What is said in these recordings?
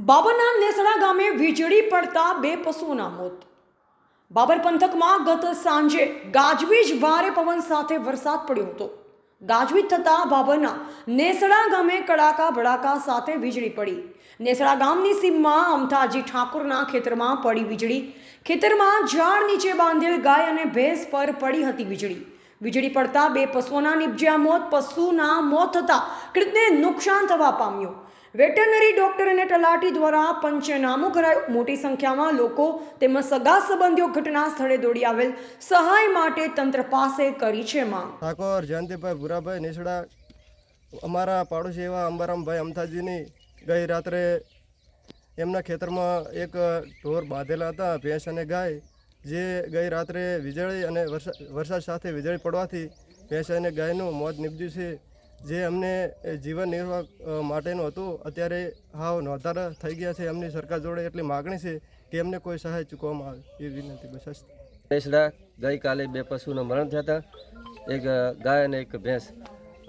બાબરના નેસડા ગામે વીજળી પડતા બે પશુઓના મોત। બાબર પંથકમાં ગત સાંજે ગાજવીજ ભારે પવન સાથે વરસાદ પડ્યો હતો। ગાજવીજ થતાં બાબરના નેસડા ગામે કડાકા ભડાકા સાથે વીજળી પડી। નેસડા ગામની સીમમાં અમથાજી ઠાકોરના ખેતરમાં પડી વીજળી। ખેતરમાં ઝાડ નીચે બાંધેલ ગાય અને ભેંસ પર પડી હતી વીજળી પડતા બે પશુઓના નિપજ્યા મોત। પશુના મોત થતાં ખેડૂતને નુકસાન થવા પામ્યું। વેટરનરી ડોક્ટર અને તલાટી દ્વારા પંચનામું કરાયું। મોટી સંખ્યામાં લોકો તેમજ સગા સંબંધીઓ ઘટના સ્થળે દોડી આવેલ સહાય માટે તંત્ર પાસે કરી છે માંગ। ઠાકોર જયંતિભાઈ ભૂરાભાઈ નેસડા અમારા પાડોશી એવા અંબારામભાઈ અમથાજીની ગઈ રાત્રે એમના ખેતરમાં એક ઢોર બાંધેલા હતા, ભેંસ અને ગાય, જે ગઈ રાત્રે વીજળી અને વરસાદ સાથે વીજળી પડવાથી ભેંસ અને ગાયનું મોત નીપજ્યું છે, જે અમને જીવન નિર્વાહ માટેનું હતું। અત્યારે હાવ નોંધારા થઈ ગયા છે। એમની સરકાર જોડે એટલી માગણી છે કે એમને કોઈ સહાય ચૂકવવામાં આવે એ વિનંતી બસ। નેસડા ગઈકાલે બે પશુના મરણ થયા હતા, એક ગાય અને એક ભેંસ।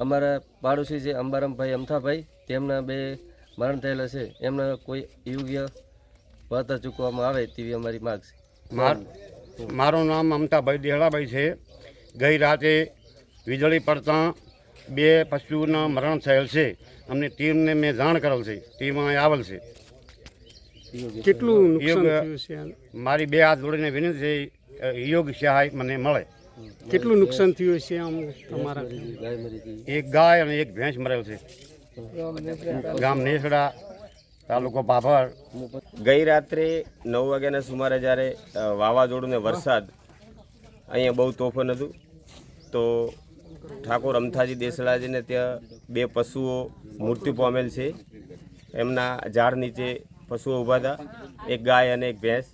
અમારા પાડોશી છે અંબારામભાઈ અમથાભાઈ, તેમના બે મરણ થયેલા છે, એમને કોઈ યોગ્ય વળતર ચૂકવવામાં આવે તેવી અમારી માગ છે। મારું નામ અમથાભાઈ દેહડાભાઈ છે। ગઈ રાતે વીજળી પડતાં બે પશુના મરણ થયેલ છે। અમને ટીમને મેં જાણ કરેલ છે, ટીમ અહીં આવેલ છે। કેટલું નુકસાન થયું છે? મારી બે હાથ જોડીને વિનંતી છે યોગ્ય સહાય મને મળે। કેટલું નુકસાન થયું છે આમ તમારા? એક ગાય અને એક ભેંસ મરેલ છે। ગામ નેસડા, તાલુકો બાબર। ગઈ રાત્રે 9 વાગ્યાના સુમારે જ્યારે વાવાઝોડું ને વરસાદ અહીંયા બહુ તોફાન હતું, તો ઠાકોર અમથાજી દેસડાજીને ત્યાં બે પશુઓ મૃત્યુ પામેલ છે। એમના ઝાડ નીચે પશુઓ ઊભા હતા, એક ગાય અને એક ભેંસ।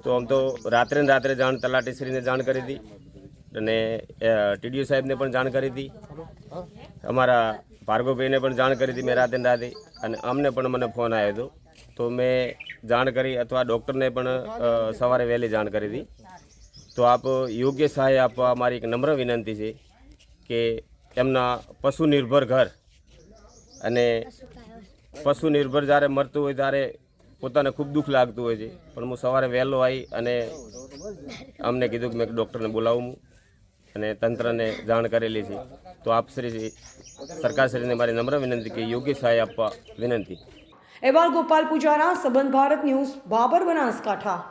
તો આમ તો રાત્રે ને રાત્રે જાણ તલાટીશ્રીને જાણ કરી હતી અને ટીડીઓ સાહેબને પણ જાણ કરી હતી, અમારા ભાર્ગવભાઈને પણ જાણ કરી હતી મેં રાતે ને રાતે, અને અમને પણ મને ફોન આવ્યો હતો તો મેં જાણ કરી, અથવા ડૉક્ટરને પણ સવારે વહેલી જાણ કરી હતી। તો આપ યોગ્ય સહાય આપવા મારી એક નમ્ર વિનંતી છે કે એમના પશુ નિર્ભર ઘર, અને પશુ નિર્ભર જ્યારે મરતું હોય ત્યારે પોતાને ખૂબ દુઃખ લાગતું હોય છે, પણ હું સવારે વહેલો આવી અને અમને કીધું કે મેં ડૉક્ટરને બોલાવું અને તંત્રને જાણ કરેલી છે। તો આપ શ્રી સરકારશ્રીને મારી નમ્ર વિનંતી કે યોગ્ય સહાય આપવા વિનંતી। અહેવાલ ગોપાલ પૂજારા, સંબંધ ભારત ન્યૂઝ, બાબર, બનાસકાંઠા।